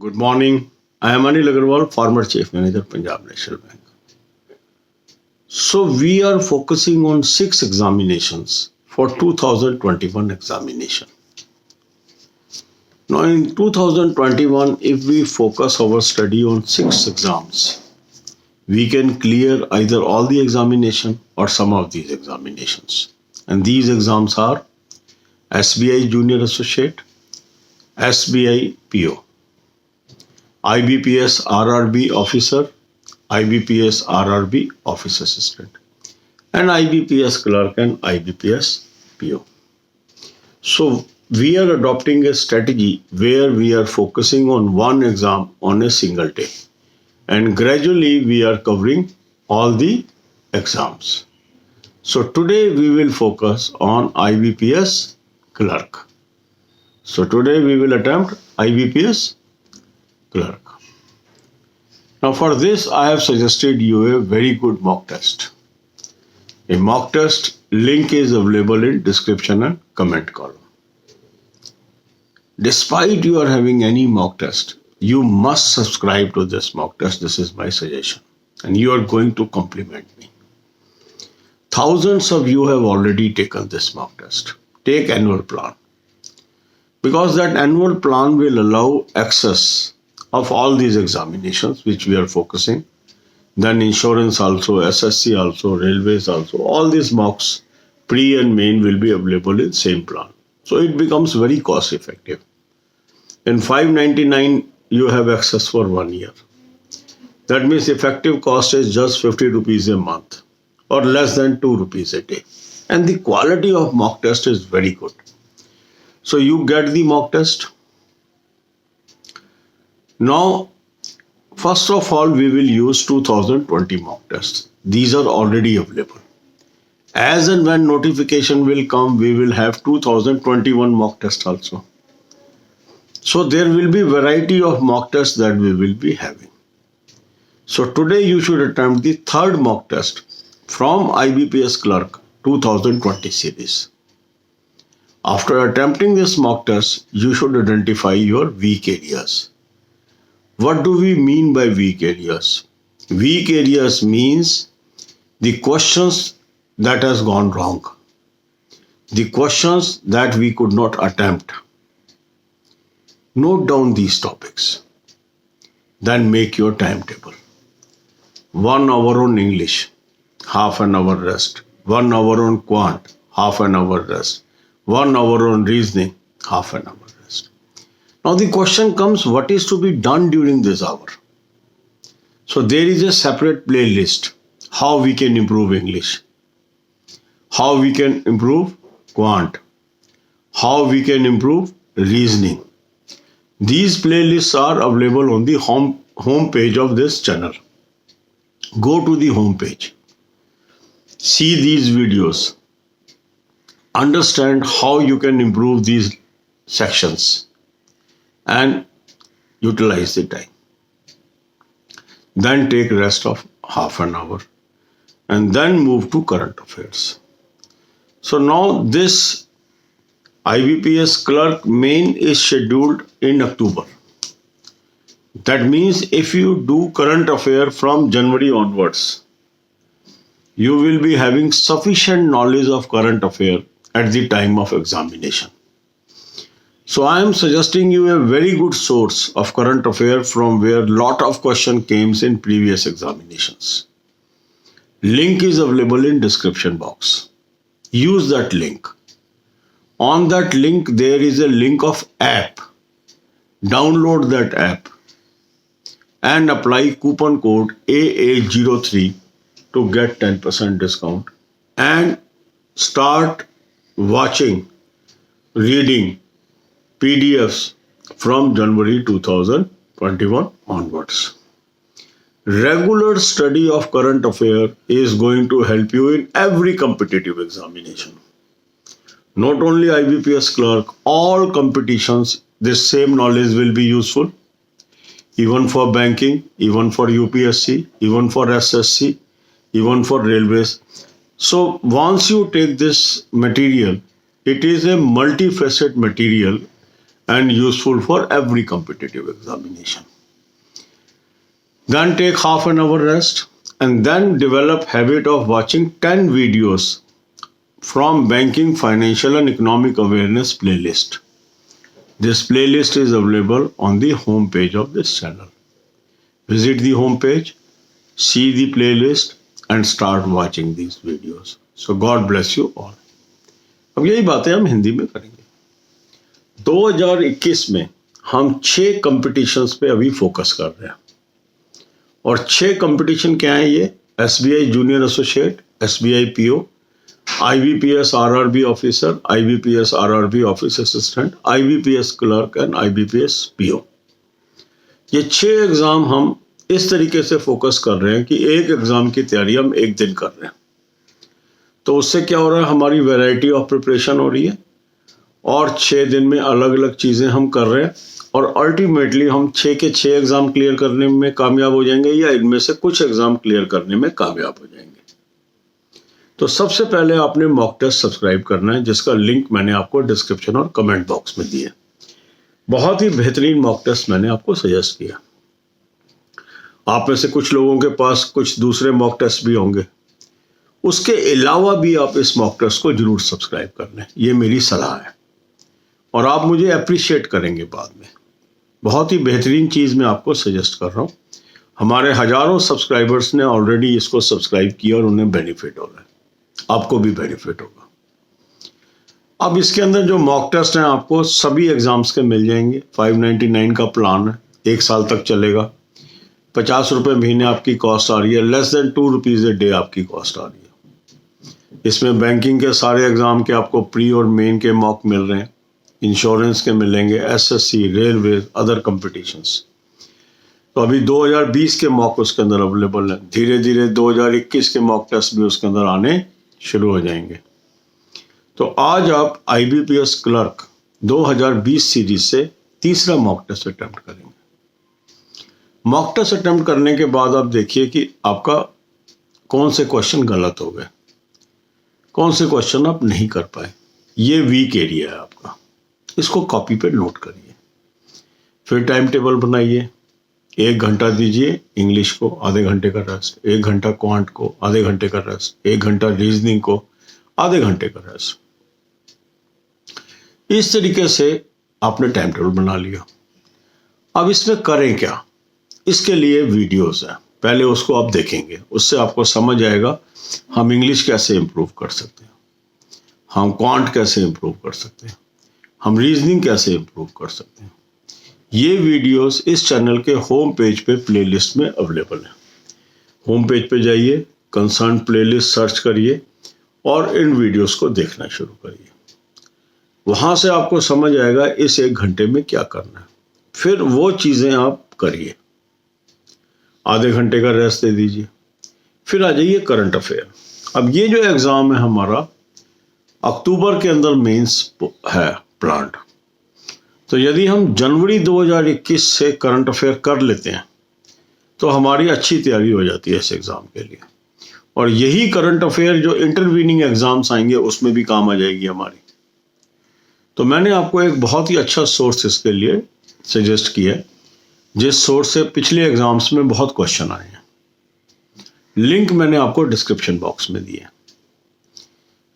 Good morning. I am Anil Agarwal, former Chief Manager, Punjab National Bank. So we are focusing on 6 examinations for 2021 examination. Now in 2021, if we focus our study on 6 exams, we can clear either all the examination or some of these examinations. And these exams are SBI Junior Associate, SBI PO, IBPS RRB Officer, IBPS RRB Office Assistant, and IBPS Clerk and IBPS PO. So we are adopting a strategy where we are focusing on one exam on a single day, and gradually we are covering all the exams. So today we will focus on IBPS Clerk. So today we will attempt IBPS Clerk. Now for this I have suggested you a very good mock test. A mock test link is available in description and comment column. Despite you are having any mock test, you must subscribe to this mock test. This is my suggestion. And you are going to compliment me. Thousands of you have already taken this mock test. Take annual plan. Because that annual plan will allow access of all these examinations which we are focusing. Then insurance also, SSC also, railways also. All these mocks, pre and main, will be available in same plan. So it becomes very cost effective. In 599, you have access for 1 year. That means effective cost is just 50 rupees a month or less than 2 rupees a day. And the quality of mock test is very good. So you get the mock test. Now, first of all, we will use 2020 mock tests. These are already available. As and when notification will come, we will have 2021 mock test also. So there will be variety of mock tests that we will be having. So today you should attempt the third mock test from IBPS Clerk 2020 series. After attempting this mock test, you should identify your weak areas. What do we mean by weak areas? Weak areas means the questions that has gone wrong, the questions that we could not attempt. Note down these topics. Then make your timetable. 1 hour on English, half an hour rest. 1 hour on quant, half an hour rest. 1 hour on reasoning, half an hour rest. Now the question comes, what is to be done during this hour? So there is a separate playlist. How we can improve English. How we can improve quant. How we can improve reasoning. These playlists are available on the home page of this channel. Go to the home page. See these videos. Understand how you can improve these sections and utilize the time. Then take rest of half an hour and then move to current affairs. So now this IBPS Clerk main is scheduled in October. That means if you do current affair from January onwards, you will be having sufficient knowledge of current affair at the time of examination. So I am suggesting you a very good source of current affair from where lot of question came in previous examinations. Link is available in description box. Use that link. On that link, there is a link of app. Download that app and apply coupon code AA03 to get 10% discount and start watching, reading PDFs from January 2021 onwards. Regular study of current affair is going to help you in every competitive examination. Not only IBPS Clerk, all competitions, this same knowledge will be useful. Even for banking, even for UPSC, even for SSC, even for railways. So once you take this material, it is a multifaceted material and useful for every competitive examination. Then take half an hour rest and then develop habit of watching 10 videos from Banking, Financial and Economic Awareness playlist. This playlist is available on the home page of this channel. Visit the home page, see the playlist and start watching these videos. So God bless you all. अब यही बातें हम हिंदी में करेंगे। 2021 में हम 6 competitions पे अभी फोकस कर रहे हैं और 6 कंपटीशन क्या है ये? SBI junior associate, SBI PO, IBPS RRB officer, IBPS RRB office assistant, IBPS clerk and IBPS PO। ये 6 एग्जाम हम इस तरीके से फोकस कर रहे हैं कि एक एग्जाम की तैयारी हम एक दिन कर रहे हैं। तो उससे क्या हो रहा है, हमारी वैरायटी ऑफ प्रिपरेशन हो रही है और 6 दिन में अलग अलग चीज़ें हम कर रहे हैं और अल्टीमेटली हम 6 के 6 एग्जाम क्लियर करने में कामयाब हो जाएंगे या इनमें से कुछ एग्जाम क्लियर करने में कामयाब हो जाएंगे। तो सबसे पहले आपने मॉक टेस्ट सब्सक्राइब करना है, जिसका लिंक मैंने आपको डिस्क्रिप्शन और कमेंट बॉक्स में दिया। बहुत ही बेहतरीन मॉक टेस्ट मैंने आपको सजेस्ट किया। आप में से कुछ लोगों के पास कुछ दूसरे मॉक टेस्ट भी होंगे, उसके अलावा भी आप इस मॉक टेस्ट को जरूर सब्सक्राइब कर लें, ये मेरी सलाह है और आप मुझे अप्रिशिएट करेंगे बाद में। बहुत ही बेहतरीन चीज़ मैं आपको सजेस्ट कर रहा हूँ। हमारे हजारों सब्सक्राइबर्स ने ऑलरेडी इसको सब्सक्राइब किया और उन्हें बेनिफिट हो रहा है, आपको भी बेनिफिट होगा। अब इसके अंदर जो मॉक टेस्ट हैं आपको सभी एग्जाम्स के मिल जाएंगे। 599 का प्लान है, 1 साल तक चलेगा। 50 रुपये महीने आपकी कॉस्ट आ रही है, less than 2 rupees a day आपकी कॉस्ट आ रही है। इसमें बैंकिंग के सारे एग्जाम के आपको प्री और मेन के मॉक मिल रहे हैं, इंश्योरेंस के मिलेंगे, SSC, रेलवे, अदर कॉम्पिटिशन्स। तो अभी 2020 के मॉक उसके अंदर अवेलेबल है। धीरे धीरे 2021 के मॉक टेस्ट भी उसके अंदर आने शुरू हो जाएंगे। तो आज आप IBPS क्लर्क 2020 सीरीज से तीसरा मॉक टेस्ट अटेम्प्ट करेंगे। मॉक टेस्ट अटेम्प्ट करने के बाद आप देखिए कि आपका कौन से क्वेश्चन गलत हो गए, कौन से क्वेश्चन आप नहीं कर पाए। ये वीक एरिया है आपका, इसको कॉपी पे नोट करिए। फिर टाइम टेबल बनाइए, 1 घंटा दीजिए इंग्लिश को, आधे घंटे का रेस्ट, 1 घंटा क्वांट को, आधे घंटे का रेस्ट, 1 घंटा रीजनिंग को, आधे घंटे का रेस्ट। इस तरीके से आपने टाइम टेबल बना लिया। अब इसमें करें क्या, इसके लिए वीडियोस हैं, पहले उसको आप देखेंगे, उससे आपको समझ आएगा हम इंग्लिश कैसे इंप्रूव कर सकते हैं, हम क्वांट कैसे इंप्रूव कर सकते हैं, हम रीजनिंग कैसे इंप्रूव कर सकते हैं। ये वीडियोस इस चैनल के होम पेज पे प्लेलिस्ट में अवेलेबल है। होम पेज पे जाइए, कंसर्न प्लेलिस्ट सर्च करिए और इन वीडियोस को देखना शुरू करिए। वहाँ से आपको समझ आएगा इस 1 घंटे में क्या करना है। फिर वो चीज़ें आप करिए, आधे घंटे का रेस्ट दे दीजिए। फिर आ जाइए करंट अफेयर। अब ये जो एग्ज़ाम है हमारा अक्टूबर के अंदर मेंस है प्लान्ड, तो यदि हम जनवरी 2021 से करंट अफेयर कर लेते हैं तो हमारी अच्छी तैयारी हो जाती है इस एग्ज़ाम के लिए। और यही करंट अफेयर जो इंटरवीनिंग एग्जाम्स आएंगे उसमें भी काम आ जाएगी हमारी। तो मैंने आपको एक बहुत ही अच्छा सोर्स इसके लिए सजेस्ट किया है, जिस सोर्स से पिछले एग्जाम्स में बहुत क्वेश्चन आए हैं। लिंक मैंने आपको डिस्क्रिप्शन बॉक्स में दिया है।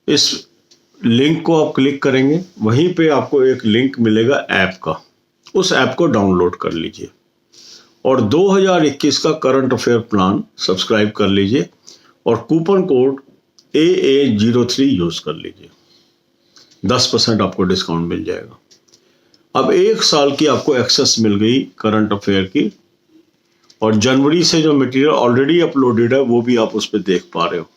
इस लिंक को आप क्लिक करेंगे, वहीं पे आपको एक लिंक मिलेगा ऐप का, उस ऐप को डाउनलोड कर लीजिए और 2021 का करंट अफेयर प्लान सब्सक्राइब कर लीजिए और कूपन कोड AA03 यूज कर लीजिए, 10% आपको डिस्काउंट मिल जाएगा। अब 1 साल की आपको एक्सेस मिल गई करंट अफेयर की और जनवरी से जो मटेरियल ऑलरेडी अपलोडेड है वो भी आप उस पर देख पा रहे हो।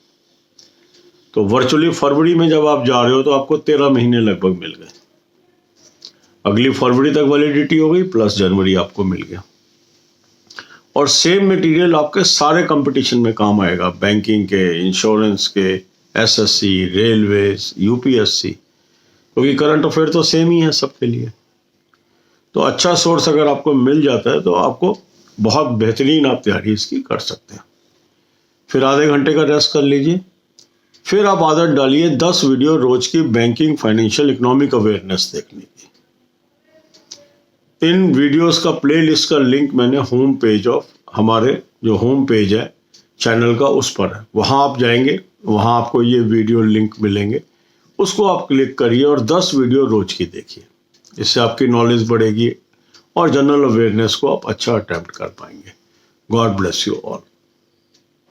तो वर्चुअली फरवरी में जब आप जा रहे हो तो आपको 13 महीने लगभग मिल गए। अगली फरवरी तक वैलिडिटी हो गई, प्लस जनवरी आपको मिल गया। और सेम मटेरियल आपके सारे कंपटीशन में काम आएगा, बैंकिंग के, इंश्योरेंस के, SSC, रेलवेज, UPSC, क्योंकि करंट अफेयर तो सेम ही है सबके लिए। तो अच्छा सोर्स अगर आपको मिल जाता है तो आपको बहुत बेहतरीन आप तैयारी इसकी कर सकते हैं। फिर आधे घंटे का रेस्ट कर लीजिए। फिर आप आदत डालिए 10 वीडियो रोज की बैंकिंग, फाइनेंशियल, इकोनॉमिक अवेयरनेस देखने की। इन वीडियोस का प्लेलिस्ट का लिंक मैंने होम पेज ऑफ हमारे जो होम पेज है चैनल का उस पर है, वहाँ आप जाएंगे, वहाँ आपको ये वीडियो लिंक मिलेंगे, उसको आप क्लिक करिए और 10 वीडियो रोज की देखिए। इससे आपकी नॉलेज बढ़ेगी और जनरल अवेयरनेस को आप अच्छा अटेम्प्ट कर पाएंगे। God bless you all.